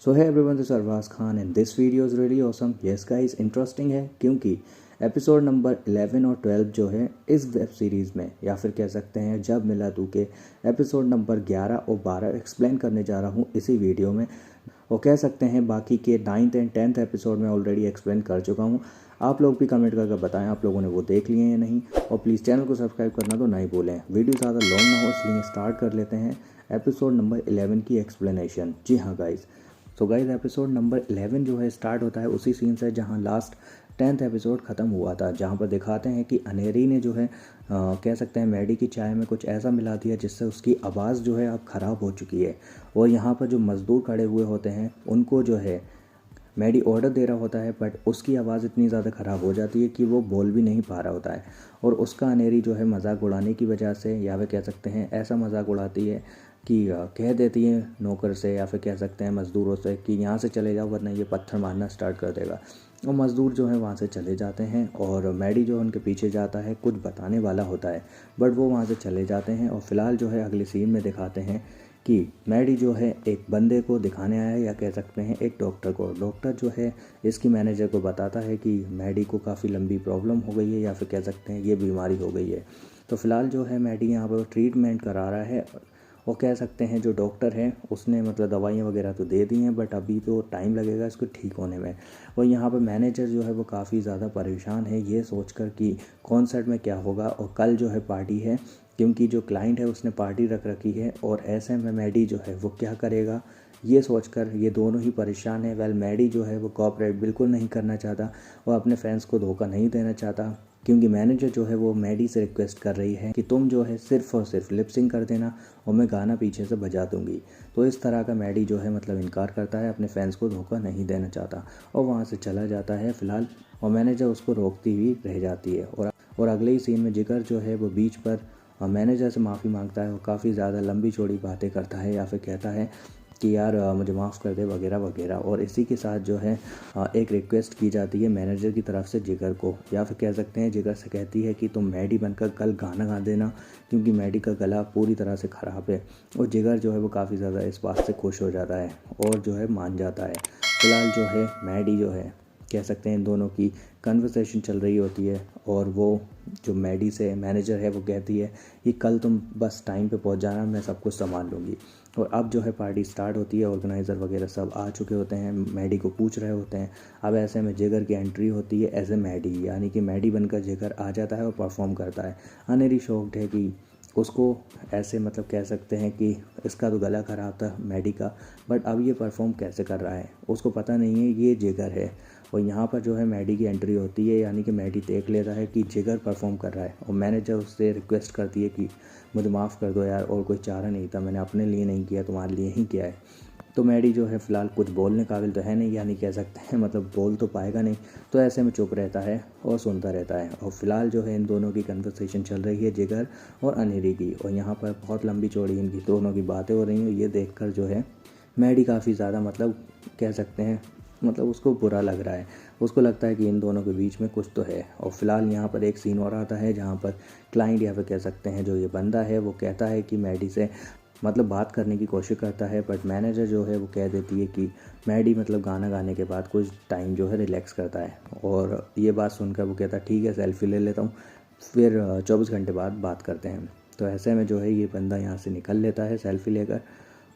So hi everyone, this Arbaaz Khan and this video is really awesome. Yes guys, interesting है क्योंकि episode number 11 और 12 जो है इस वेब सीरीज़ में, या फिर कह सकते हैं जब मिला तू के एपिसोड नंबर 11 और 12 एक्सप्लेन करने जा रहा हूँ इसी वीडियो में। और कह सकते हैं बाकी के 9th एंड 10th एपिसोड में ऑलरेडी एक्सप्लेन कर चुका हूँ। आप लोग भी कमेंट करके बताएं आप लोगों ने वो देख लिए या नहीं, और प्लीज़ चैनल को सब्सक्राइब करना तो नहीं भूलें। वीडियो ज़्यादा लॉन्ग ना हो इसलिए स्टार्ट कर लेते हैं एपिसोड नंबर 11 की एक्सप्लेनेशन। जी हाँ guys, so guys episode number 11 जो है स्टार्ट होता है उसी सीन से जहाँ लास्ट 10th एपिसोड ख़त्म हुआ था, जहाँ पर दिखाते हैं कि अनेरी ने जो है कह सकते हैं मैडी की चाय में कुछ ऐसा मिला दिया जिससे उसकी आवाज़ जो है अब ख़राब हो चुकी है। और यहाँ पर जो मज़दूर खड़े हुए होते हैं उनको जो है मैडी ऑर्डर दे रहा होता है, बट उसकी आवाज़ इतनी ज़्यादा ख़राब हो जाती है कि वो बोल भी नहीं पा रहा होता है। और उसका अनेरी जो है मजाक उड़ाने की वजह से, या फिर कह सकते हैं ऐसा मजाक उड़ाती है कि कह देती है नौकर से या फिर कह सकते हैं मज़दूरों से कि यहाँ से चले जाओ वरना ये पत्थर मारना स्टार्ट कर देगा। और मज़दूर जो है वहाँ से चले जाते हैं और मैडी जो उनके पीछे जाता है, कुछ बताने वाला होता है बट वो वहाँ से चले जाते हैं। और फिलहाल जो है अगले सीन में दिखाते हैं कि मैडी जो है एक बंदे को दिखाने आया है, या कह सकते हैं एक डॉक्टर को। डॉक्टर जो है इसकी मैनेजर को बताता है कि मैडी को काफ़ी लंबी प्रॉब्लम हो गई है, या फिर कह सकते हैं ये बीमारी हो गई है। तो फिलहाल जो है मैडी यहाँ पर ट्रीटमेंट करा रहा है। और कह सकते हैं जो डॉक्टर है उसने मतलब दवाइयाँ वगैरह तो दे दी हैं, बट अभी तो टाइम लगेगा इसको ठीक होने में। और यहाँ पर मैनेजर जो है वो काफ़ी ज़्यादा परेशान है ये सोचकर कि कॉन्सर्ट में क्या होगा, और कल जो है पार्टी है क्योंकि जो क्लाइंट है उसने पार्टी रख रखी है। और ऐसे में मैडी जो है वो क्या करेगा ये सोचकर ये दोनों ही परेशान है। वेल मैडी जो है वो कोऑपरेट बिल्कुल नहीं करना चाहता और अपने फैंस को धोखा नहीं देना चाहता, क्योंकि मैनेजर जो है वो मैडी से रिक्वेस्ट कर रही है कि तुम जो है सिर्फ और सिर्फ लिपसिंग कर देना और मैं गाना पीछे से बजा दूंगी। तो इस तरह का मैडी जो है मतलब इनकार करता है, अपने फैंस को धोखा नहीं देना चाहता और वहाँ से चला जाता है फिलहाल। और मैनेजर उसको रोकती हुई रह जाती है। और अगले ही सीन में जिगर जो है वो बीच पर मैनेजर से माफ़ी मांगता है और काफ़ी ज़्यादा लंबी चौड़ी बातें करता है, या फिर कहता है कि यार मुझे माफ़ कर दे वगैरह वगैरह। और इसी के साथ जो है एक रिक्वेस्ट की जाती है मैनेजर की तरफ से जिगर को, या फिर कह सकते हैं जिगर से कहती है कि तुम मैडी बनकर कल गाना गा देना क्योंकि मैडी का गला पूरी तरह से ख़राब है। और जिगर जो है वो काफ़ी ज़्यादा इस बात से खुश हो जाता है और जो है मान जाता है। फिलहाल जो है मैडी जो है कह सकते हैं इन दोनों की कन्वर्सेशन चल रही होती है, और वो जो मैडी से मैनेजर है वो कहती है कि कल तुम बस टाइम पे पहुंच जाना, मैं सब कुछ संभाल लूँगी। और अब जो है पार्टी स्टार्ट होती है, ऑर्गेनाइज़र वगैरह सब आ चुके होते हैं, मैडी को पूछ रहे होते हैं। अब ऐसे में जिगर की एंट्री होती है एज ए मैडी, यानी कि मैडी बनकर जिगर आ जाता है और परफॉर्म करता है। अनेरी शॉक्ड है कि उसको ऐसे मतलब कह सकते हैं कि इसका तो गला ख़राब था मैडी का, बट अब ये परफॉर्म कैसे कर रहा है उसको पता नहीं है ये जिगर है। और यहाँ पर जो है मैडी की एंट्री होती है, यानी कि मैडी देख लेता है कि जिगर परफॉर्म कर रहा है और मैनेजर उससे रिक्वेस्ट करती है कि मुझे माफ़ कर दो यार, और कोई चारा नहीं था, मैंने अपने लिए नहीं किया तुम्हारे लिए ही किया है। तो मैडी जो है फ़िलहाल कुछ बोलने काबिल तो है नहीं, यानी कह सकते हैं मतलब बोल तो पाएगा नहीं, तो ऐसे में चुप रहता है और सुनता रहता है। और फिलहाल जो है इन दोनों की कन्वर्सेशन चल रही है जिगर और अनेरी की, और यहाँ पर बहुत लंबी चौड़ी इनकी दोनों की बातें हो रही हैं। ये देखकर जो है मैडी काफ़ी ज़्यादा मतलब कह सकते हैं मतलब उसको बुरा लग रहा है, उसको लगता है कि इन दोनों के बीच में कुछ तो है। और फिलहाल यहाँ पर एक सीन और आता है जहाँ पर क्लाइंट या फिर कह सकते हैं जो ये बंदा है वो कहता है कि मैडी से मतलब बात करने की कोशिश करता है, बट मैनेजर जो है वो कह देती है कि मैडी मतलब गाना गाने के बाद कुछ टाइम जो है रिलैक्स करता है। और ये बात सुनकर वो कहता है ठीक है सेल्फी ले लेता हूँ, फिर 24 घंटे बाद बात करते हैं। तो ऐसे में जो है ये बंदा यहाँ से निकल लेता है सेल्फी लेकर,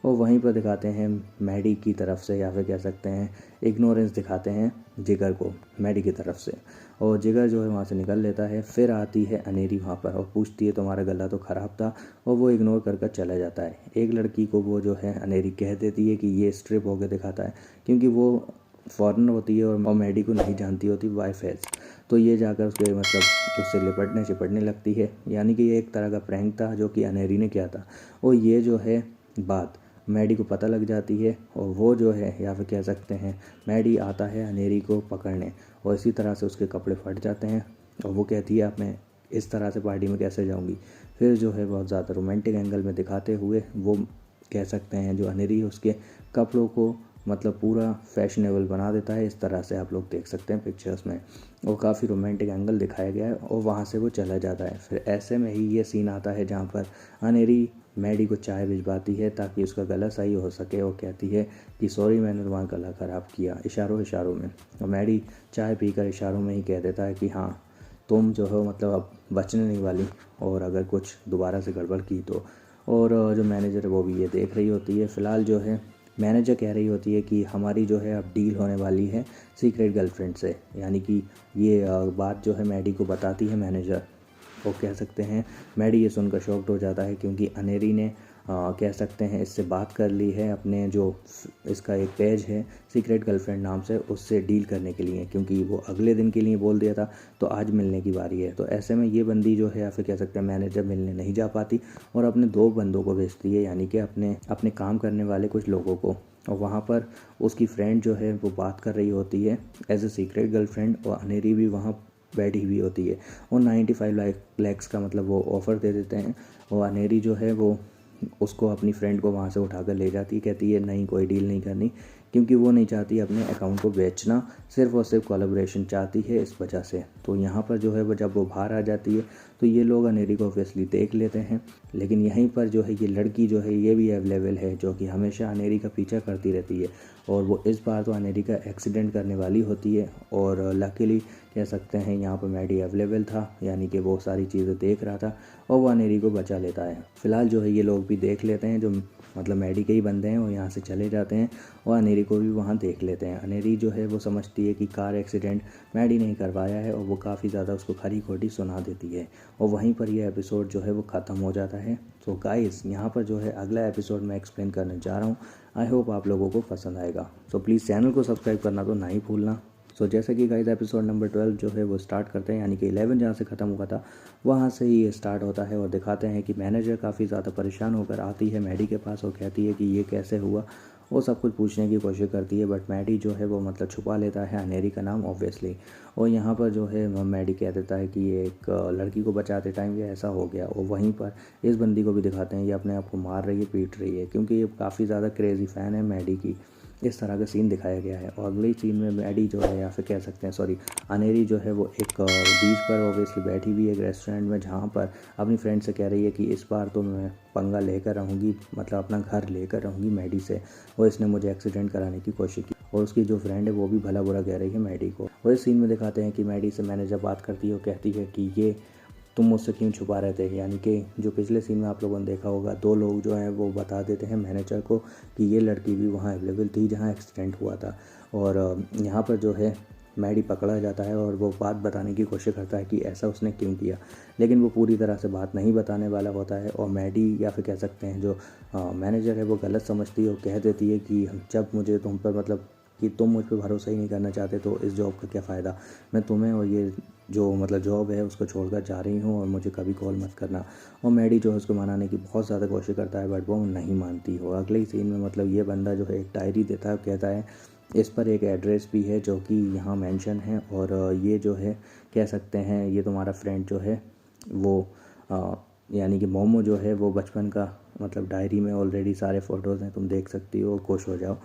और वहीं पर दिखाते हैं मैडी की तरफ से, या फिर कह सकते हैं इग्नोरेंस दिखाते हैं जिगर को मैडी की तरफ से। और जिगर जो है वहाँ से निकल लेता है। फिर आती है अनेरी वहाँ पर और पूछती है तुम्हारा गला तो ख़राब था, और वो इग्नोर कर चला जाता है। एक लड़की को वो जो है अनेरी कह देती है कि ये स्ट्रिप होकर दिखाता है, क्योंकि वो फॉरेनर होती है और मैडी को नहीं जानती होती बाय फेस। तो ये जाकर उसके मतलब उससे लिपटने चिपटने लगती है, यानी कि ये एक तरह का प्रैंक था जो कि अनेरी ने किया था। और ये जो है बात मैडी को पता लग जाती है, और वो जो है या फिर कह सकते हैं मैडी आता है अनेरी को पकड़ने, और इसी तरह से उसके कपड़े फट जाते हैं। और वो कहती है अब मैं इस तरह से पार्टी में कैसे जाऊंगी। फिर जो है बहुत ज़्यादा रोमांटिक एंगल में दिखाते हुए वो कह सकते हैं जो अनेरी है उसके कपड़ों को मतलब पूरा फैशनेबल बना देता है। इस तरह से आप लोग देख सकते हैं पिक्चर्स में, और काफ़ी रोमांटिक एंगल दिखाया गया है, और वहाँ से वो चला जाता है। फिर ऐसे में ही ये सीन आता है जहाँ पर अनेरी मैडी को चाय भिजवाती है ताकि उसका गला सही हो सके और कहती है कि सॉरी मैंने तुम्हारा गला ख़राब किया, इशारों में। और मैडी चाय पीकर इशारों में ही कह देता है कि हाँ तुम जो हो मतलब अब बचने नहीं वाली, और अगर कुछ दोबारा से गड़बड़ की तो। और जो मैनेजर है वो भी ये देख रही होती है। फ़िलहाल जो है मैनेजर कह रही होती है कि हमारी जो है अब डील होने वाली है सीक्रेट गर्लफ्रेंड से, यानी कि ये बात जो है मैडी को बताती है मैनेजर। वो कह सकते हैं मैडी ये सुनकर शॉक्ड हो जाता है क्योंकि अनेरी ने कह सकते हैं इससे बात कर ली है अपने जो इसका एक पेज है सीक्रेट गर्लफ्रेंड नाम से, उससे डील करने के लिए, क्योंकि वो अगले दिन के लिए बोल दिया था तो आज मिलने की बारी है। तो ऐसे में ये बंदी जो है या फिर कह सकते हैं मैनेजर मिलने नहीं जा पाती और अपने 2 बंदों को भेजती है, यानी कि अपने काम करने वाले कुछ लोगों को। और वहाँ पर उसकी फ्रेंड जो है वो बात कर रही होती है एज ए सीक्रेट गर्लफ्रेंड, और अनेरी भी वहाँ बैठी हुई होती है। और 95 लैक्स का मतलब वो ऑफ़र दे देते हैं। और अनेरी जो है वो उसको अपनी फ्रेंड को वहाँ से उठाकर ले जाती है, कहती है नहीं कोई डील नहीं करनी, क्योंकि वो नहीं चाहती अपने अकाउंट को बेचना, सिर्फ और सिर्फ कोलैबोरेशन चाहती है इस वजह से। तो यहाँ पर जो है वो जब वो बाहर आ जाती है तो ये लोग अनेरी को ऑब्वियसली देख लेते हैं, लेकिन यहीं पर जो है ये लड़की जो है ये भी अवेलेबल है जो कि हमेशा अनेरी का पीछा करती रहती है। और वो इस बार तो अनेरी का एक्सीडेंट करने वाली होती है, और लकीली कह सकते हैं यहाँ पर मैडी अवेलेबल था, यानी कि वो सारी चीज़ें देख रहा था और वो अनेरी को बचा लेता है। फ़िलहाल जो है ये लोग भी देख लेते हैं, जो मतलब मैडी के ही बंदे हैं, वो यहाँ से चले जाते हैं और अनेरी को भी वहाँ देख लेते हैं। अनेरी जो है वो समझती है कि कार एक्सीडेंट मैडी ने करवाया है और वो काफ़ी ज़्यादा उसको खरी खोटी सुना देती है, और वहीं पर यह एपिसोड जो है वो ख़त्म हो जाता है। तो गाइस यहाँ पर जो है अगला एपिसोड मैं एक्सप्लेन करने जा रहा हूँ। आई होप आप लोगों को पसंद आएगा। तो प्लीज़ चैनल को सब्सक्राइब करना तो ना ही भूलना। सो जैसे कि गाइस एपिसोड नंबर 12 जो है वो स्टार्ट करते हैं, यानी कि 11 जहाँ से ख़त्म हुआ था वहाँ से ही ये स्टार्ट होता है, और दिखाते हैं कि मैनेजर काफ़ी ज़्यादा परेशान होकर आती है मैडी के पास और कहती है कि ये कैसे हुआ, वो सब कुछ पूछने की कोशिश करती है। बट मैडी जो है वो मतलब छुपा लेता है अनेरी का नाम ऑब्वियसली। और यहाँ पर जो है मैडी कह देता है कि ये एक लड़की को बचाते टाइम ये ऐसा हो गया। और वहीं पर इस बंदी को भी दिखाते हैं ये अपने आप को मार रही है, पीट रही है, क्योंकि ये काफ़ी ज़्यादा क्रेज़ी फ़ैन है मैडी की। इस तरह का सीन दिखाया गया है। और अगले सीन में मैडी जो है या फिर कह सकते हैं अनेरी जो है वो एक बीच पर ऑब्वियसली बैठी हुई है एक रेस्टोरेंट में, जहाँ पर अपनी फ्रेंड से कह रही है कि इस बार तो मैं पंगा लेकर रहूँगी, मतलब अपना घर लेकर रहूँगी मैडी से, और इसने मुझे एक्सीडेंट कराने की कोशिश की। और उसकी जो फ्रेंड है वो भी भला बुरा कह रही है मैडी को। और इस सीन में दिखाते हैं कि मैडी से मैनेजर बात करती है और कहती है कि ये तुम मुझसे क्यों छुपा रहे थे, यानी कि जो पिछले सीन में आप लोगों ने देखा होगा 2 लोग जो हैं वो बता देते हैं मैनेजर को कि ये लड़की भी वहाँ अवेलेबल थी जहाँ एक्सीडेंट हुआ था। और यहाँ पर जो है मैडी पकड़ा जाता है और वो बात बताने की कोशिश करता है कि ऐसा उसने क्यों किया, लेकिन वो पूरी तरह से बात नहीं बताने वाला होता है। और मैडी या फिर कह सकते हैं जो मैनेजर है वो गलत समझती है और कह देती है कि जब मुझे तुम पर मतलब कि तुम मुझ पर भरोसा ही नहीं करना चाहते तो इस जॉब का क्या फ़ायदा, मैं तुम्हें और ये जो मतलब जॉब है उसको छोड़कर जा रही हूँ और मुझे कभी कॉल मत करना। और मैडी जो है उसको मनाने की बहुत ज़्यादा कोशिश करता है, बट वो नहीं मानती हो। अगले ही सीन में मतलब ये बंदा जो है एक डायरी देता है, कहता है इस पर एक एड्रेस भी है जो कि यहाँ मेंशन है, और ये जो है कह सकते हैं ये तुम्हारा फ्रेंड जो है वो यानी कि मोमो जो है वो बचपन का मतलब डायरी में ऑलरेडी सारे फ़ोटोज़ हैं, तुम देख सकती हो, खुश हो जाओ।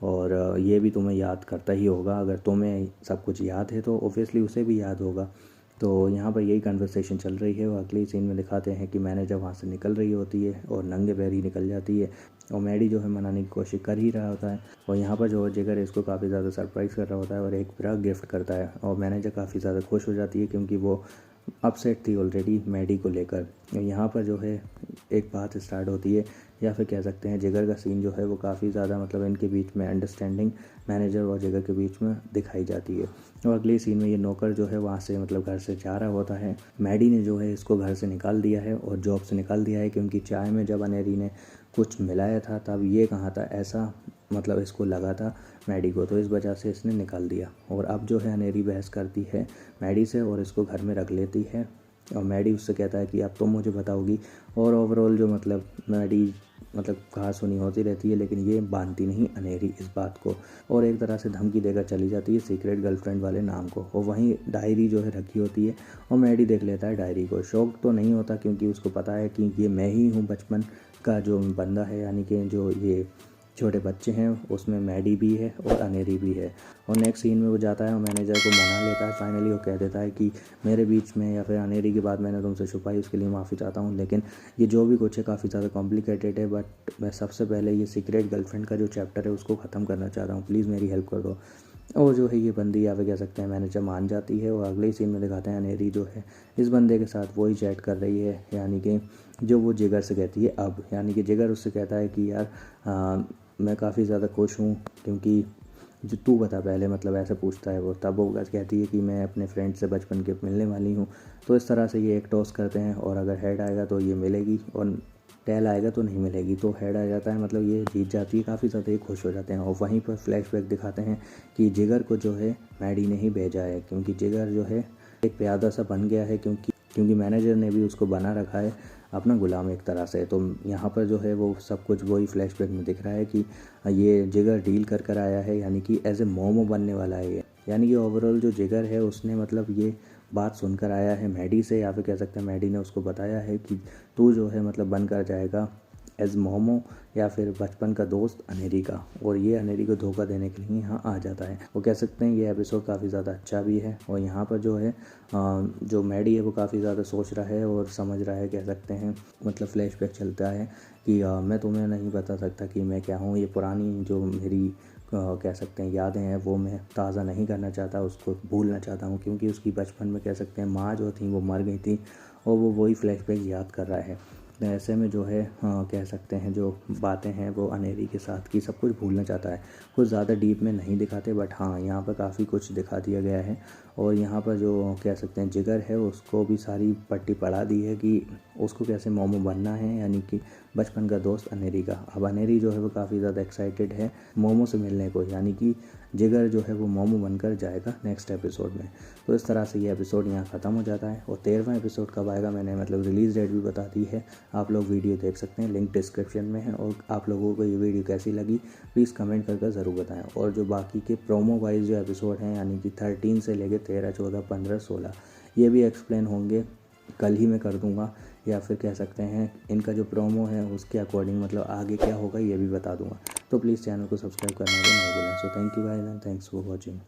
और ये भी तुम्हें याद करता ही होगा, अगर तुम्हें सब कुछ याद है तो ऑब्वियसली उसे भी याद होगा। तो यहाँ पर यही कन्वर्सेशन चल रही है। और अगले सीन में दिखाते हैं कि मैनेजर वहाँ से निकल रही होती है और नंगे पैर ही निकल जाती है, और मैडी जो है मनाने की कोशिश कर ही रहा होता है। और यहाँ पर जो जिगर इसको काफ़ी ज़्यादा सरप्राइज़ कर रहा होता है और एक ब्रा गिफ्ट करता है, और मैनेजर काफ़ी ज़्यादा खुश हो जाती है क्योंकि वो अपसेट थी ऑलरेडी मैडी को लेकर। यहाँ पर जो है एक बात स्टार्ट होती है, या फिर कह सकते हैं जिगर का सीन जो है वो काफ़ी ज़्यादा मतलब इनके बीच में अंडरस्टैंडिंग मैनेजर और जिगर के बीच में दिखाई जाती है। और अगले सीन में ये नौकर जो है वहाँ से मतलब घर से जा रहा होता है। मैडी ने जो है इसको घर से निकाल दिया है और जॉब से निकाल दिया है, क्योंकि चाय में जब अनेरी ने कुछ मिलाया था तब ये कहा था, ऐसा मतलब इसको लगा था मैडी को, तो इस वजह से इसने निकाल दिया। और अब जो है अनेरी बहस करती है मैडी से और इसको घर में रख लेती है, और मैडी उससे कहता है कि अब तुम मुझे बताओगी। और ओवरऑल जो मतलब मैडी मतलब कहा सुनी होती रहती है, लेकिन ये मानती नहीं अनेरी इस बात को, और एक तरह से धमकी देकर चली जाती है सीक्रेट गर्लफ्रेंड वाले नाम को। और वहीं डायरी जो है रखी होती है और मैडी देख लेता है डायरी को। शौक तो नहीं होता क्योंकि उसको पता है कि ये मैं ही हूँ बचपन का जो बंदा है, यानी कि जो ये छोटे बच्चे हैं, उसमें मैडी भी है और अनेरी भी है। और नेक्स्ट सीन में वो जाता है और मैनेजर को मना लेता है। फाइनली वो कह देता है कि मेरे बीच में या फिर अनेरी की बात मैंने तुमसे छुपाई, उसके लिए माफ़ी चाहता हूँ, लेकिन ये जो भी कुछ है काफ़ी ज़्यादा कॉम्प्लिकेटेड है, बट मैं सबसे पहले ये सीक्रेट गर्लफ्रेंड का जो चैप्टर है उसको ख़त्म करना चाहता हूँ, प्लीज़ मेरी हेल्प कर दो। और जो है ये बंदी या फिर कह सकते हैं मैनेजर मान जाती है। और अगले ही सीन में दिखाते हैं अनेरी जो है इस बंदे के साथ वही चैट कर रही है, यानी कि जो वो जिगर से कहती है अब, यानी कि जिगर उससे कहता है कि यार मैं काफ़ी ज़्यादा खुश हूँ, क्योंकि जो तू बता पहले, मतलब ऐसे पूछता है वो। तब वो कहती है कि मैं अपने फ्रेंड से बचपन के मिलने वाली हूँ। तो इस तरह से ये एक टॉस करते हैं और अगर हेड आएगा तो ये मिलेगी और टेल आएगा तो नहीं मिलेगी। तो हेड आ जाता है, मतलब ये जीत जाती है। काफ़ी ज़्यादा ये खुश हो जाते हैं। और वहीं पर फ्लैशबैक दिखाते हैं कि जिगर को जो है मैडी ने ही भेजा है, क्योंकि जिगर जो है एक प्यादा सा बन गया है, क्योंकि मैनेजर ने भी उसको बना रखा है अपना गुलाम एक तरह से। तो यहाँ पर जो है वो सब कुछ वही फ्लैशबैक में दिख रहा है कि ये जिगर डील कर आया है, यानी कि एज ए मोमो बनने वाला है ये। यानी कि ओवरऑल जो जिगर है उसने मतलब ये बात सुनकर आया है मैडी से, या फिर कह सकते हैं मैडी ने उसको बताया है कि तू जो है मतलब बन कर जाएगा एज मोमो या फिर बचपन का दोस्त अनेरी का। और ये अनेरी को धोखा देने के लिए यहाँ आ जाता है। वो कह सकते हैं ये एपिसोड काफ़ी ज़्यादा अच्छा भी है। और यहाँ पर जो है जो मैडी है वो काफ़ी ज़्यादा सोच रहा है और समझ रहा है, कह सकते हैं मतलब फ्लैशबैक चलता है कि मैं तुम्हें नहीं बता सकता कि मैं क्या हूँ। ये पुरानी जो मेरी कह सकते हैं यादें हैं वो मैं ताज़ा नहीं करना चाहता, उसको भूलना चाहता हूँ, क्योंकि उसकी बचपन में कह सकते हैं माँ जो थी वो मर गई थी और वो वही फ्लैशबैक याद कर रहा है। ऐसे में जो है कह सकते हैं जो बातें हैं वो अनेरी के साथ की सब कुछ भूलना चाहता है। कुछ ज़्यादा डीप में नहीं दिखाते, बट हाँ यहाँ पर काफ़ी कुछ दिखा दिया गया है। और यहाँ पर जो कह सकते हैं जिगर है उसको भी सारी पट्टी पढ़ा दी है कि उसको कैसे मोमो बनना है, यानी कि बचपन का दोस्त अनेरी का। अब अनेरी जो है वो काफ़ी ज़्यादा एक्साइटेड है मोमो से मिलने को, यानी कि जिगर जो है वो मोमो बनकर जाएगा नेक्स्ट एपिसोड में। तो इस तरह से ये एपिसोड यहाँ ख़त्म हो जाता है। और 13वां एपिसोड कब आएगा मैंने मतलब रिलीज़ डेट भी बता दी है, आप लोग वीडियो देख सकते हैं, लिंक डिस्क्रिप्शन में है। और आप लोगों को ये वीडियो कैसी लगी प्लीज़ कमेंट करके ज़रूर बताएं। और जो बाकी के प्रोमो वाइज जो एपिसोड हैं, यानी कि 13 से लेकर 13, 14, 15, 16, ये भी एक्सप्लेन होंगे, कल ही मैं कर दूंगा, या फिर कह सकते हैं इनका जो प्रोमो है उसके अकॉर्डिंग मतलब आगे क्या होगा ये भी बता दूंगा। तो प्लीज़ चैनल को सब्सक्राइब करना भी ना भूलें। So thank you guys and thanks for watching.